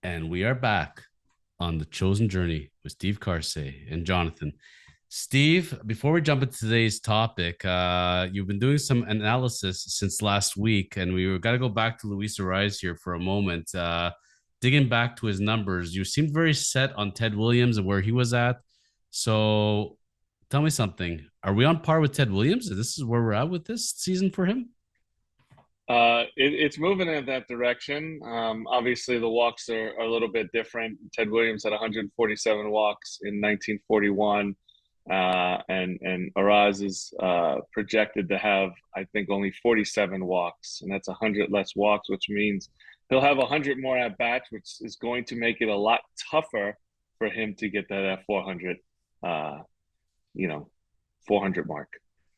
And we are back on the chosen journey with Steve Carsey and Jonathan. Steve, before we jump into today's topic, you've been doing some analysis since last week, and we got to go back to Luis Ariz here for a moment. Digging back to his numbers, you seemed very set on Ted Williams and where he was at. So tell me something. Are we on par with Ted Williams? This is where we're at with this season for him? It's moving in that direction. Obviously, the walks are a little bit different. Ted Williams had 147 walks in 1941, and Araz is projected to have, I think, only 47 walks, and that's 100 less walks, which means he'll have 100 more at bats, which is going to make it a lot tougher for him to get that at 400, uh, 400 mark.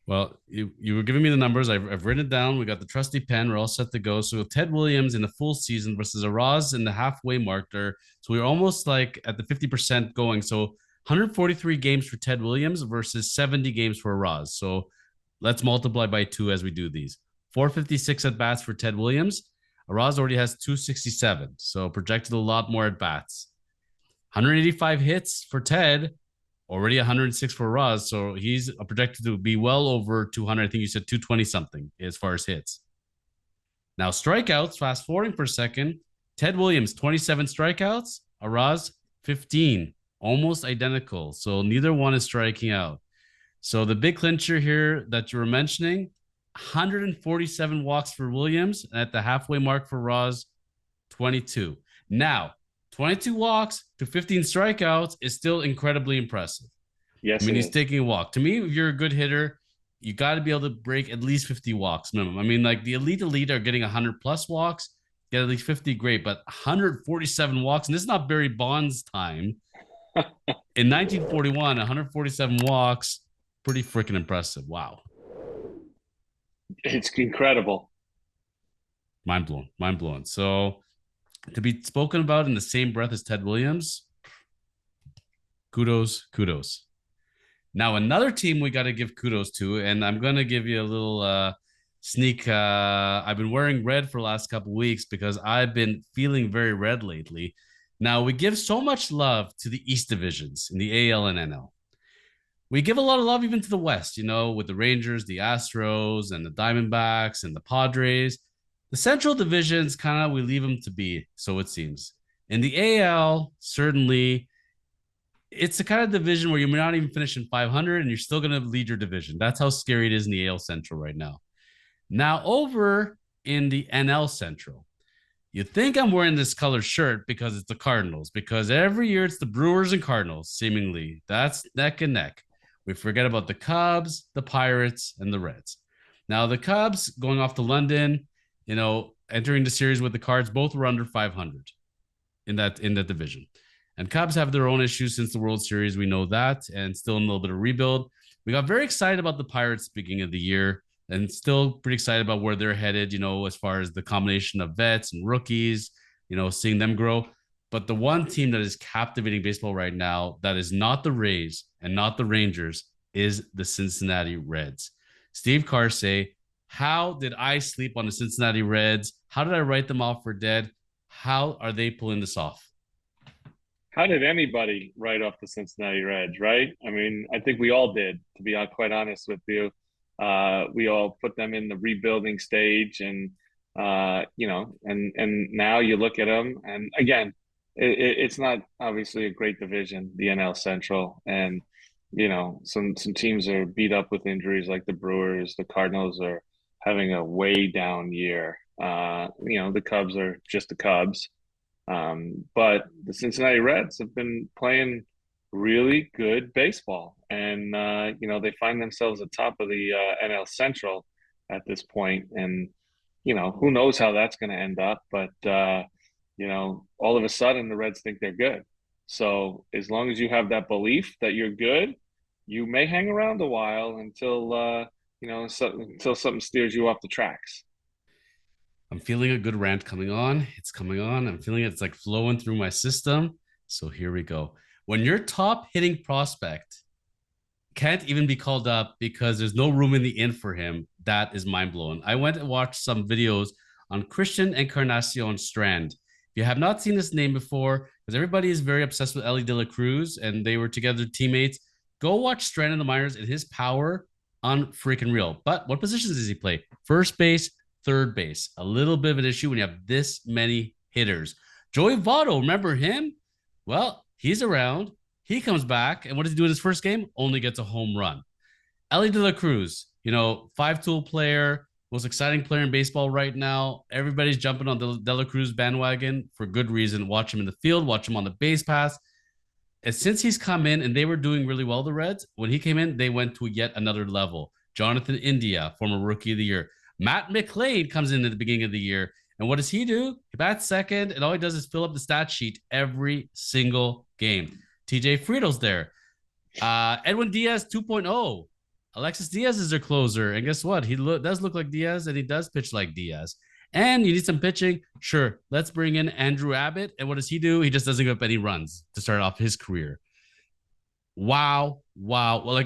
Well, you were giving me the numbers. I've written it down. We got the trusty pen. We're all set to go. So Ted Williams in the full season versus Araz in the halfway mark there. So we're almost like at the 50% going. So 143 games for Ted Williams versus 70 games for Araz. So let's multiply by two as we do these. 456 at bats for Ted Williams. Araz already has 267. So projected a lot more at bats. 185 hits for Ted, already 106 for Roz, so he's projected to be well over 200. I think you said 220 something as far as hits. Now, strikeouts, fast forwarding for a second. Ted Williams, 27 strikeouts. Araz, 15, almost identical. So neither one is striking out. So the big clincher here that you were mentioning, 147 walks for Williams. And at the halfway mark for Roz, 22. Now, 22 walks to 15 strikeouts is still incredibly impressive. Yes, I mean, he's is. taking a walk. To me, if you're a good hitter, you got to be able to break at least 50 walks minimum. I mean, like the elite are getting 100 plus walks, get at least 50, great, but 147 walks, and this is not Barry Bonds' time. In 1941, 147 walks, pretty freaking impressive. Wow. It's incredible. Mind blown. Mind blown. So to be spoken about in the same breath as Ted Williams, kudos. Now, another team we got to give kudos to, and I'm going to give you a little sneak. I've been wearing red for the last couple of weeks because I've been feeling very red lately. Now, we give so much love to the East divisions in the AL and NL. We give a lot of love even to the West, with the Rangers, the Astros, and the Diamondbacks, and the Padres. The Central divisions, kind of, we leave them to be, so it seems. In the AL, certainly, it's the kind of division where you may not even finish in 500 and you're still going to lead your division. That's how scary it is in the AL Central right now. Now, over in the NL Central, you think I'm wearing this colored shirt because it's the Cardinals, because every year it's the Brewers and Cardinals, seemingly. That's neck and neck. We forget about the Cubs, the Pirates, and the Reds. Now, the Cubs going off to London, entering the series with the Cards, both were under 500 in that division. And Cubs have their own issues since the World Series. We know that, and still in a little bit of rebuild. We got very excited about the Pirates beginning of the year, and still pretty excited about where they're headed, as far as the combination of vets and rookies, seeing them grow. But the one team that is captivating baseball right now that is not the Rays and not the Rangers is the Cincinnati Reds. Steve Carsey, how did I sleep on the Cincinnati Reds? How did I write them off for dead? How are they pulling this off? How did anybody write off the Cincinnati Reds, right? I mean, I think we all did, to be quite honest with you. We all put them in the rebuilding stage, and and now you look at them, and again, it's not obviously a great division, the NL Central, and some teams are beat up with injuries, like the Brewers. The Cardinals are having a way down year. The Cubs are just the Cubs. But the Cincinnati Reds have been playing really good baseball, and they find themselves atop of the NL Central at this point, and who knows how that's going to end up, but all of a sudden the Reds think they're good. So as long as you have that belief that you're good, you may hang around a while until until something steers you off the tracks. I'm feeling a good rant coming on. It's coming on. I'm feeling it's like flowing through my system. So here we go. When your top hitting prospect can't even be called up because there's no room in the inn for him, that is mind blowing. I went and watched some videos on Christian Encarnacion Strand. If you have not seen this name before, because everybody is very obsessed with Elly De La Cruz and they were together teammates, go watch Strand in the minors and his power on freaking real. But what positions does he play? First base, third base. A little bit of an issue when you have this many hitters. Joey Votto, remember him? Well, he's around. He comes back, and what does he do in his first game? Only gets a home run. Elly De La Cruz, five-tool player, most exciting player in baseball right now. Everybody's jumping on the De La Cruz bandwagon for good reason. Watch him in the field, watch him on the base pass. And since he's come in and they were doing really well, the Reds, when he came in, they went to yet another level. Jonathan India, former rookie of the year. Matt McLain comes in at the beginning of the year. And what does he do? He bats second, and all he does is fill up the stat sheet every single game. TJ Friedel's there. Edwin Diaz 2.0. Alexis Diaz is their closer. And guess what? He does look like Diaz, and he does pitch like Diaz. And you need some pitching. Sure, let's bring in Andrew Abbott. And what does he do? He just doesn't give up any runs to start off his career. Wow. Well,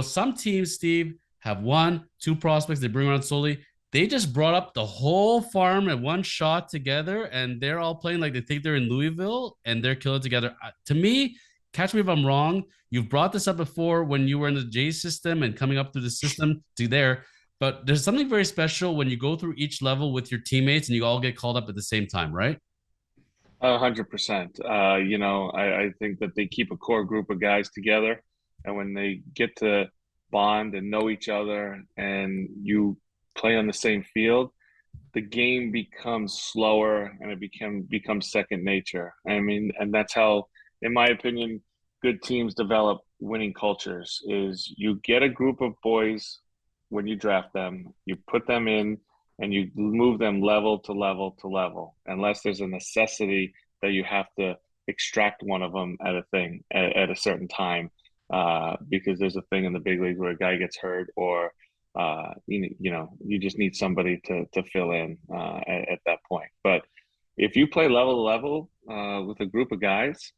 some teams, Steve, have one, two prospects they bring around solely. They just brought up the whole farm at one shot together, and they're all playing like they think they're in Louisville, and they're killing together. To me, catch me if I'm wrong. You've brought this up before when you were in the J system and coming up through the system to there. But there's something very special when you go through each level with your teammates and you all get called up at the same time, right? 100%. I think that they keep a core group of guys together, and when they get to bond and know each other, and you play on the same field, the game becomes slower and it becomes second nature. I mean, and that's how, in my opinion, good teams develop winning cultures. Is you get a group of boys when you draft them, you put them in, and you move them level to level to level, unless there's a necessity that you have to extract one of them at a certain time, because there's a thing in the big leagues where a guy gets hurt, or you just need somebody to fill in at that point. But if you play level to level with a group of guys,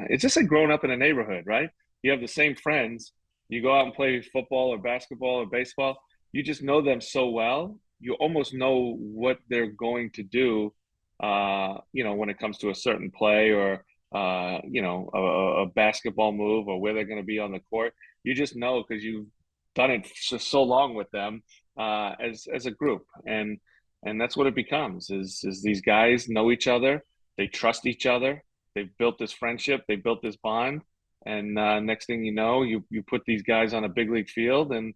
it's just like growing up in a neighborhood, right? You have the same friends. You go out and play football or basketball or baseball. You just know them so well. You almost know what they're going to do, when it comes to a certain play, or, a basketball move, or where they're going to be on the court. You just know because you've done it for so long with them, as a group. And that's what it becomes is these guys know each other. They trust each other. They've built this friendship. They built this bond. And next thing you know, you put these guys on a big league field, and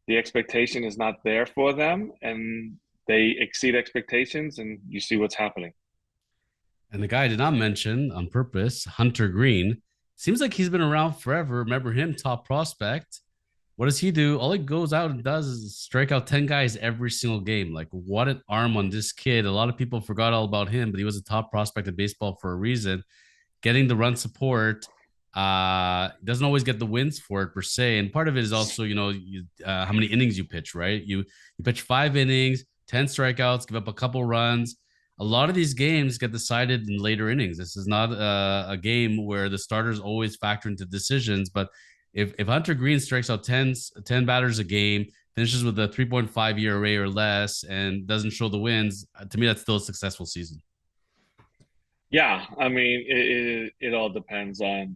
the expectation is not there for them, and they exceed expectations, and you see what's happening. And the guy I did not mention on purpose, Hunter Green, seems like he's been around forever. Remember him, top prospect. What does he do? All he goes out and does is strike out 10 guys every single game. Like, what an arm on this kid. A lot of people forgot all about him, but he was a top prospect in baseball for a reason. Getting the run support, doesn't always get the wins for it per se. And part of it is also, how many innings you pitch, right? You pitch 5 innings, 10 strikeouts, give up a couple runs. A lot of these games get decided in later innings. This is not a game where the starters always factor into decisions. But if Hunter Green strikes out 10 batters a game, finishes with a 3.5 ERA or less, and doesn't show the wins, to me, that's still a successful season. Yeah, I mean, it all depends on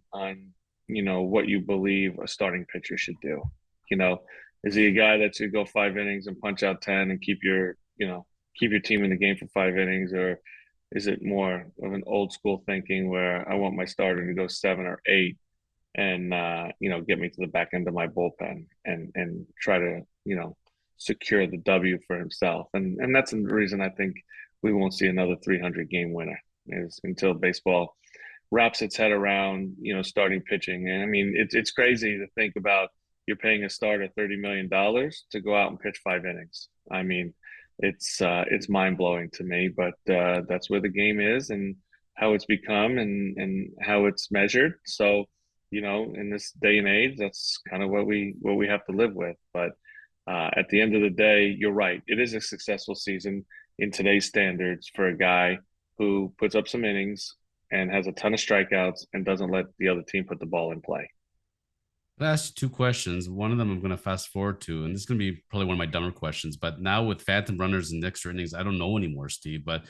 what you believe a starting pitcher should do. You know, is he a guy that should go 5 innings and punch out 10 and keep your team in the game for 5 innings, or is it more of an old school thinking where I want my starter to go 7 or 8 and get me to the back end of my bullpen and try to secure the W for himself, and that's the reason I think we won't see another 300 game winner is until baseball wraps its head around starting pitching. And I mean, it's crazy to think about you're paying a starter $30 million to go out and pitch 5 innings. I mean, it's mind blowing to me, but that's where the game is and how it's become and how it's measured. So, in this day and age, that's kind of what we have to live with. But at the end of the day, you're right. It is a successful season in today's standards for a guy who puts up some innings and has a ton of strikeouts and doesn't let the other team put the ball in play. I'll ask you two questions. One of them I'm going to fast forward to, and this is going to be probably one of my dumber questions. But now with phantom runners and extra innings, I don't know anymore, Steve. But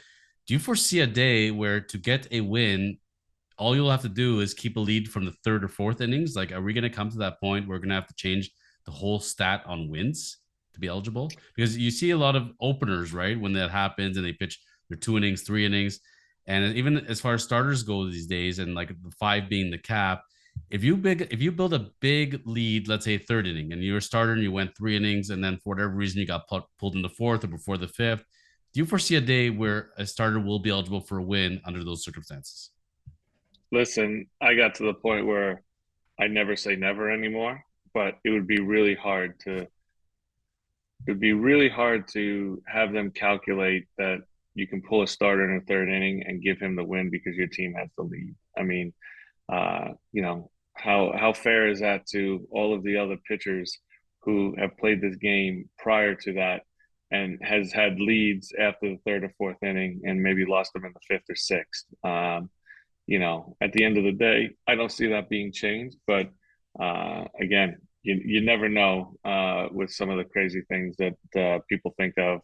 Do you foresee a day where to get a win, all you'll have to do is keep a lead from the third or fourth innings? Like, are we going to come to that point where we're going to have to change the whole stat on wins to be eligible? Because you see a lot of openers, right? When that happens and they pitch their 2 innings, 3 innings. And even as far as starters go these days, and like the five being the cap, if you build a big lead, let's say third inning, and you're a starter and you went 3 innings, and then for whatever reason you got pulled in the fourth or before the fifth, do you foresee a day where a starter will be eligible for a win under those circumstances? Listen, I got to the point where I never say never anymore, but it would be really hard to have them calculate that you can pull a starter in a third inning and give him the win because your team has the lead. I mean, how fair is that to all of the other pitchers who have played this game prior to that and has had leads after the third or fourth inning and maybe lost them in the fifth or sixth? At the end of the day, I don't see that being changed. But again, you never know with some of the crazy things that people think of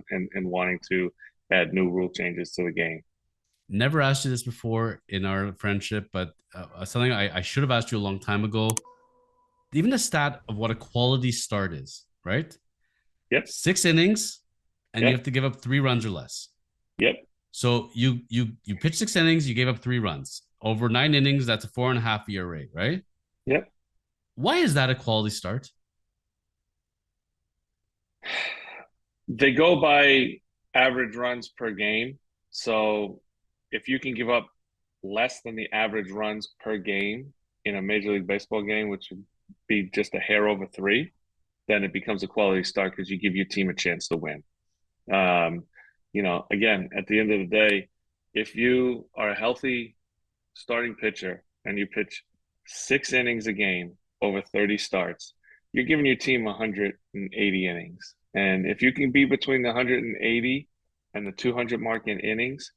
and wanting to add new rule changes to the game. Never asked you this before in our friendship, but something I should have asked you a long time ago. Even the stat of what a quality start is, right? Yep, 6 innings, and you yep, have to give up 3 runs or less. yep, So you pitch 6 innings, you gave up 3 runs. Over 9 innings, that's a 4.5 ERA, right? yep. Why is that a quality start? They go by average runs per game. So if you can give up less than the average runs per game in a Major League Baseball game, which would be just a hair over three, then it becomes a quality start because you give your team a chance to win. Again, at the end of the day, if you are a healthy starting pitcher and you pitch 6 innings a game over 30 starts, you're giving your team 180 innings. And if you can be between the 180 and the 200 mark in innings,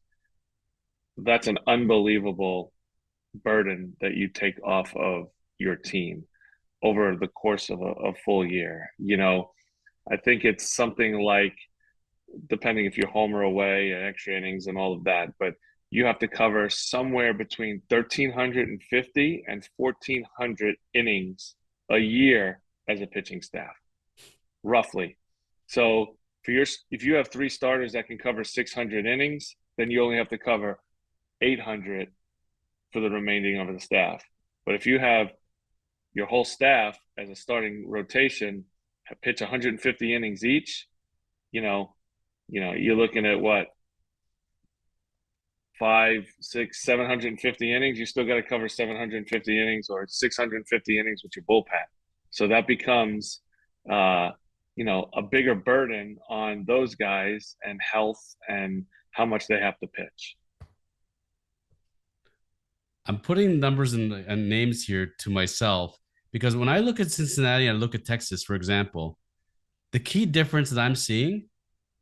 that's an unbelievable burden that you take off of your team over the course of a full year. I think it's something like, depending if you're home or away and extra innings and all of that, but you have to cover somewhere between 1,350 and 1,400 innings a year as a pitching staff, roughly. So if you have three starters that can cover 600 innings, then you only have to cover 800 for the remaining of the staff. But if you have your whole staff as a starting rotation pitch 150 innings each, you're looking at what, five, six, 750 innings. You still got to cover 750 innings or 650 innings with your bullpen. So that becomes, a bigger burden on those guys and health and how much they have to pitch. I'm putting numbers and names here to myself because when I look at Cincinnati and I look at Texas, for example, the key difference that I'm seeing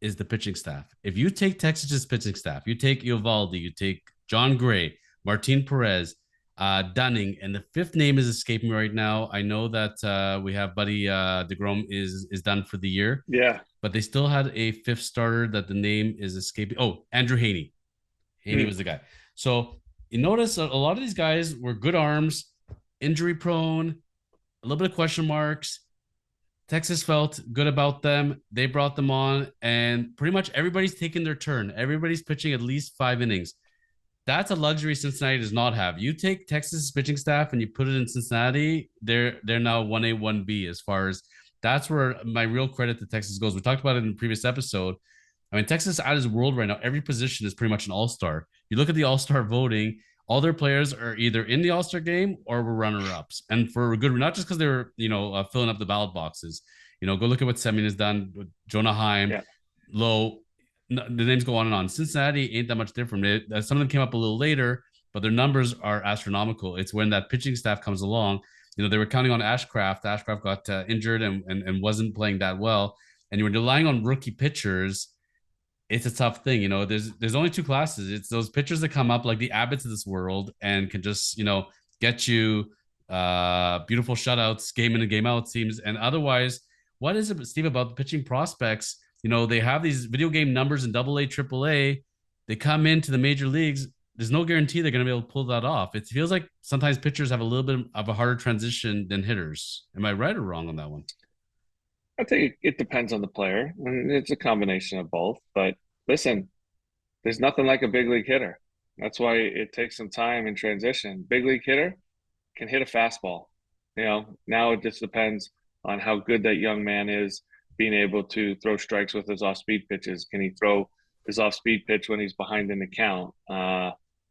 is the pitching staff. If you take Texas's pitching staff, you take Eovaldi, you take John Gray, Martin Perez, Dunning, and the fifth name is escaping me right now. I know that we have Buddy DeGrom is done for the year, Yeah. but they still had a fifth starter that the name is escaping. Oh, Andrew Haney. Haney was the guy. So you notice a lot of these guys were good arms, injury prone, a little bit of question marks. Texas felt good about them. They brought them on, and pretty much everybody's taking their turn. Everybody's pitching at least 5 innings. That's a luxury Cincinnati does not have. You take Texas pitching staff and you put it in Cincinnati, they're now 1A, 1B as far as that's where my real credit to Texas goes. We talked about it in the previous episode. I mean, Texas out of his world right now. Every position is pretty much an all-star. You look at the all-star voting, all their players are either in the all-star game or were runner-ups. And for good, not just because they were, filling up the ballot boxes. Go look at what Semien has done with Jonah Heim, Yeah. Lowe. The names go on and on. Cincinnati ain't that much different. Some of them came up a little later, but their numbers are astronomical. It's when that pitching staff comes along. They were counting on Ashcraft. Ashcraft got injured and wasn't playing that well. And you were relying on rookie pitchers. It's a tough thing. There's only two classes. It's those pitchers that come up like the Abbotts of this world and can just, get you beautiful shutouts game in and game out seems. And otherwise, what is it, Steve, about the pitching prospects? They have these video game numbers in AA, AAA, they come into the major leagues. There's no guarantee they're going to be able to pull that off. It feels like sometimes pitchers have a little bit of a harder transition than hitters. Am I right or wrong on that one? I think it depends on the player, and it's a combination of both. But listen, there's nothing like a big league hitter. That's why it takes some time in transition. Big league hitter can hit a fastball. Now it just depends on how good that young man is being able to throw strikes with his off speed pitches. Can he throw his off speed pitch when he's behind in the count?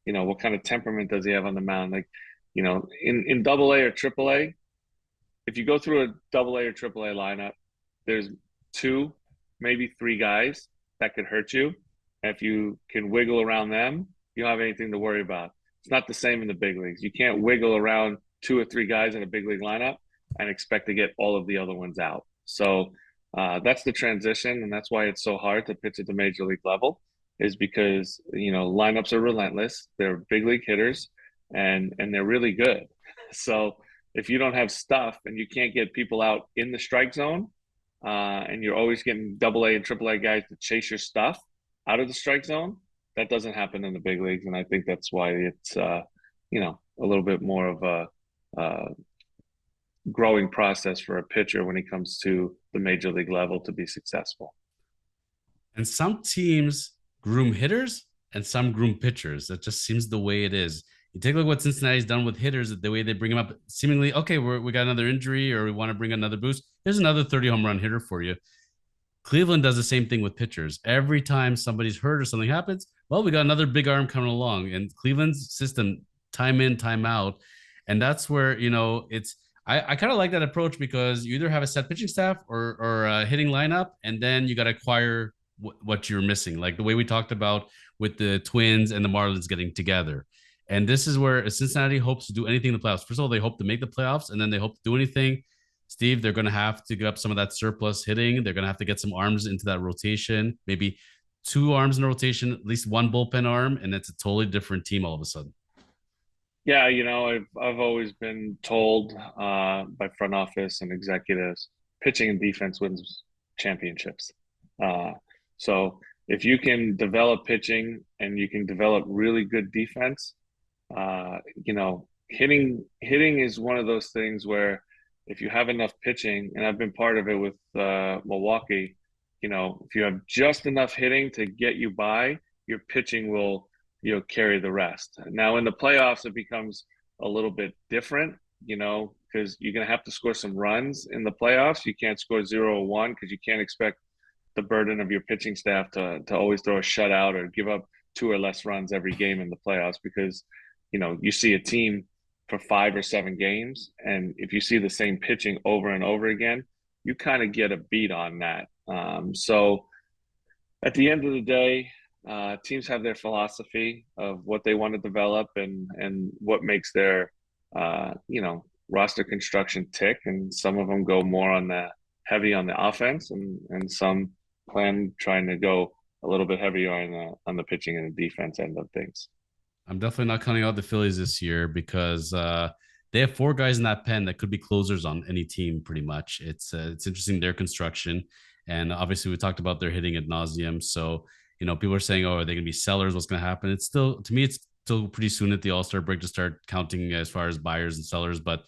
What kind of temperament does he have on the mound? Like, in double A or triple A, if you go through a double A or triple A lineup, there's two, maybe three guys that could hurt you. And if you can wiggle around them, you don't have anything to worry about. It's not the same in the big leagues. You can't wiggle around two or three guys in a big league lineup and expect to get all of the other ones out. So that's the transition, and that's why it's so hard to pitch at the major league level, is because lineups are relentless. They're big league hitters, and they're really good. So if you don't have stuff and you can't get people out in the strike zone, and you're always getting double A and triple A guys to chase your stuff out of the strike zone, that doesn't happen in the big leagues. And I think that's why it's, a little bit more of a growing process for a pitcher when it comes to the major league level to be successful. And some teams groom hitters and some groom pitchers. That just seems the way it is. You take a look at what Cincinnati's done with hitters, the way they bring them up, seemingly, okay, we got another injury or we want to bring another boost. Here's another 30 home run hitter for you. Cleveland does the same thing with pitchers. Every time somebody's hurt or something happens, well, we got another big arm coming along. And Cleveland's system, time in, time out. And that's where, I kind of like that approach because you either have a set pitching staff or a hitting lineup, and then you got to acquire what you're missing. Like the way we talked about with the Twins and the Marlins getting together. And this is where Cincinnati hopes to do anything in the playoffs. First of all, they hope to make the playoffs, and then they hope to do anything. Steve, they're going to have to give up some of that surplus hitting. They're going to have to get some arms into that rotation, maybe two arms in a rotation, at least one bullpen arm, and it's a totally different team all of a sudden. Yeah, I've always been told by front office and executives, pitching and defense wins championships. So if you can develop pitching and you can develop really good defense, hitting is one of those things where if you have enough pitching, and I've been part of it with Milwaukee, if you have just enough hitting to get you by, your pitching will carry the rest. Now in the playoffs, it becomes a little bit different, because you're going to have to score some runs in the playoffs. You can't score 0-1 because you can't expect the burden of your pitching staff to always throw a shutout or give up two or less runs every game in the playoffs, because you see a team for 5 or 7 games, and if you see the same pitching over and over again, you kind of get a beat on that. So at the end of the day, teams have their philosophy of what they want to develop and what makes their roster construction tick, and some of them go more on the heavy on the offense, and some plan trying to go a little bit heavier on the pitching and the defense end of things. I'm definitely not counting out the Phillies this year because they have 4 guys in that pen that could be closers on any team. Pretty much, it's interesting their construction, and obviously we talked about their hitting ad nauseum. So people are saying, "Oh, are they going to be sellers? What's going to happen?" It's still, to me, it's still pretty soon at the All-Star break to start counting as far as buyers and sellers. But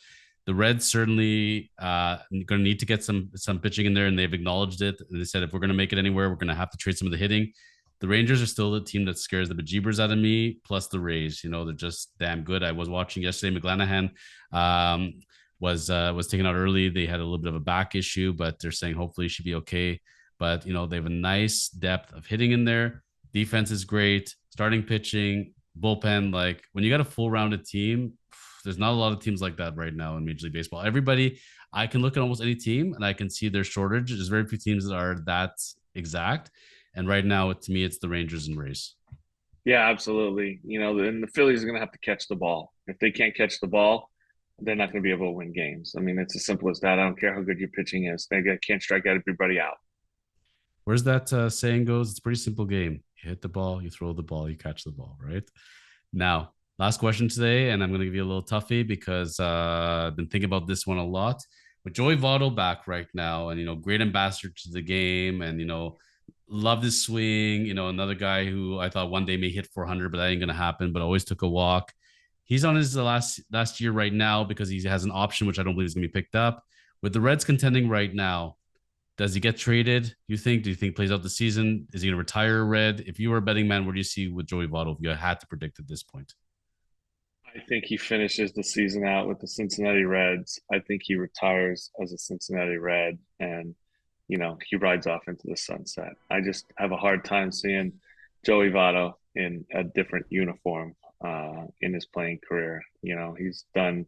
the Reds certainly going to need to get some pitching in there, and they've acknowledged it. And they said if we're going to make it anywhere, we're going to have to trade some of the hitting. The Rangers are still the team that scares the bejeebers out of me. Plus the Rays, they're just damn good. I was watching yesterday. McLanahan was taken out early. They had a little bit of a back issue, but they're saying hopefully he should be okay. But they have a nice depth of hitting in there. Defense is great. Starting pitching, bullpen. Like when you got a full rounded team, there's not a lot of teams like that right now in Major League Baseball. Everybody, I can look at almost any team and I can see their shortage. There's very few teams that are that exact. And right now, to me, it's the Rangers and Rays. Yeah, absolutely. And the Phillies are going to have to catch the ball. If they can't catch the ball, they're not going to be able to win games. I mean, it's as simple as that. I don't care how good your pitching is. They can't strike out everybody out. Where's that saying goes? It's a pretty simple game. You hit the ball, you throw the ball, you catch the ball, right? Now, last question today, and I'm going to give you a little toughie because I've been thinking about this one a lot. With Joey Votto back right now, and great ambassador to the game, and Loved his swing. Another guy who I thought one day may hit 400, but that ain't gonna happen. But always took a walk. He's on his last year right now because he has an option, which I don't believe is gonna be picked up. With the Reds contending right now, does he get traded? Do you think plays out the season? Is he gonna retire a Red? If you were a betting man, where do you see with Joey Votto if you had to predict at this point? I think he finishes the season out with the Cincinnati Reds. I think he retires as a Cincinnati Red, and he rides off into the sunset. I just have a hard time seeing Joey Votto in a different uniform in his playing career. He's done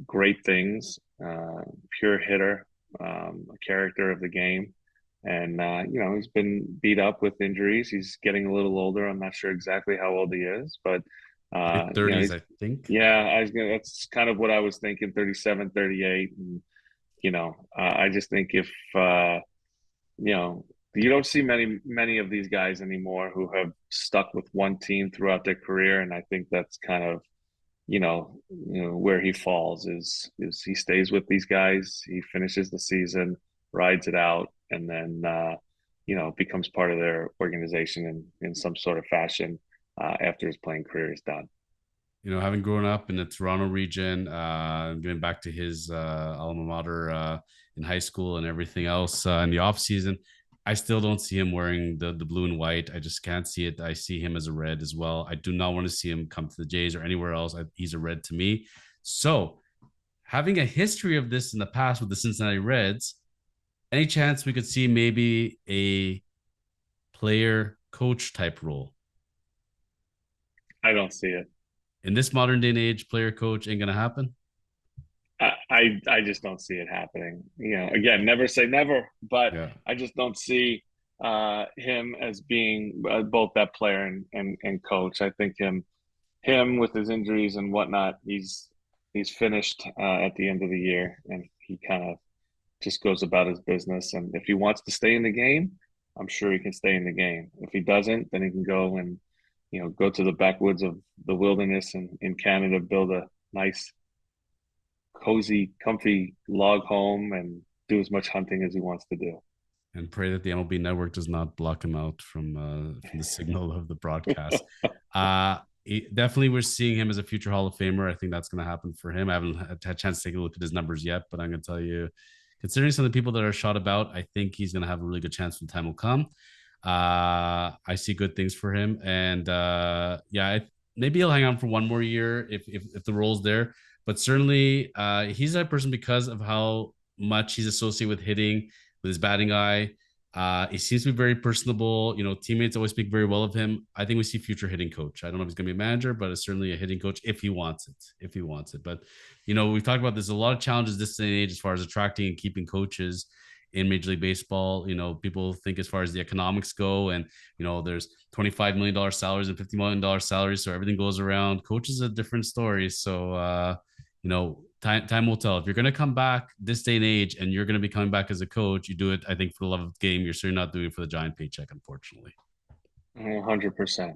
great things, pure hitter, a character of the game. And, he's been beat up with injuries. He's getting a little older. I'm not sure exactly how old he is, but, Mid 30s, he's, I think. yeah, that's kind of what I was thinking, 37, 38. And, I just think if, you know, you don't see many of these guys anymore who have stuck with one team throughout their career. And I think that's kind of where he falls is he stays with these guys, he finishes the season, rides it out, and then becomes part of their organization in some sort of fashion after his playing career is done. Having grown up in the Toronto region, getting back to his alma mater in high school and everything else in the off season, I still don't see him wearing the blue and white. I just can't see it. I see him as a Red as well. I do not want to see him come to the Jays or anywhere else. He's a Red to me. So, having a history of this in the past with the Cincinnati Reds, any chance we could see maybe a player coach type role I don't see it. in this modern day and age? Player coach ain't gonna happen. I just don't see it happening. Again, never say never, but Yeah. I just don't see him as being both that player and coach. I think him with his injuries and whatnot, he's finished at the end of the year, and he kind of just goes about his business. And if he wants to stay in the game, I'm sure he can stay in the game. If he doesn't, then he can go and go to the backwoods of the wilderness in Canada, build a nice, cozy, comfy log home, and do as much hunting as he wants to do. And pray that the MLB network does not block him out from the signal of the broadcast. Definitely, we're seeing him as a future Hall of Famer. I think that's going to happen for him. I haven't had a chance to take a look at his numbers yet, but I'm going to tell you, considering some of the people that are shot about, I think he's going to have a really good chance when time will come. I see good things for him, and yeah, maybe he'll hang on for one more year if the role's there. But certainly, he's that person because of how much he's associated with hitting, with his batting eye. He seems to be very personable. Teammates always speak very well of him. I think we see future hitting coach. I don't know if he's going to be a manager, but it's certainly a hitting coach if he wants it. If he wants it. But, we've talked about there's a lot of challenges this day and age as far as attracting and keeping coaches in Major League Baseball. People think as far as the economics go, and, there's $25 million salaries and $50 million salaries. So everything goes around. Coach is a different story. So, time will tell. If you're going to come back this day and age and you're going to be coming back as a coach, you do it, I think, for the love of the game. You're certainly not doing it for the giant paycheck, unfortunately. 100%.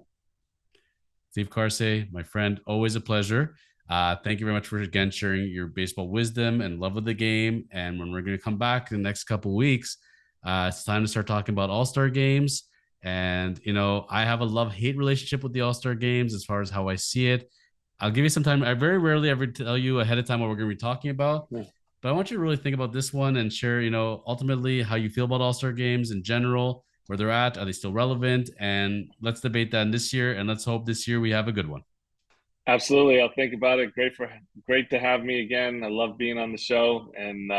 Steve Carsey, my friend, always a pleasure. Thank you very much for, again, sharing your baseball wisdom and love of the game. And when we're going to come back in the next couple of weeks, it's time to start talking about all-star games. And, I have a love-hate relationship with the all-star games as far as how I see it. I'll give you some time. I very rarely ever tell you ahead of time what we're going to be talking about, Yeah. but I want you to really think about this one and share, ultimately how you feel about all-star games in general, where they're at. Are they still relevant? And let's debate that in this year. And let's hope this year we have a good one. Absolutely. I'll think about it. Great to have me again. I love being on the show, and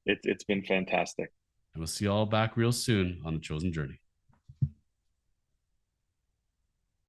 it's been fantastic. And we'll see you all back real soon on the Chosen Journey.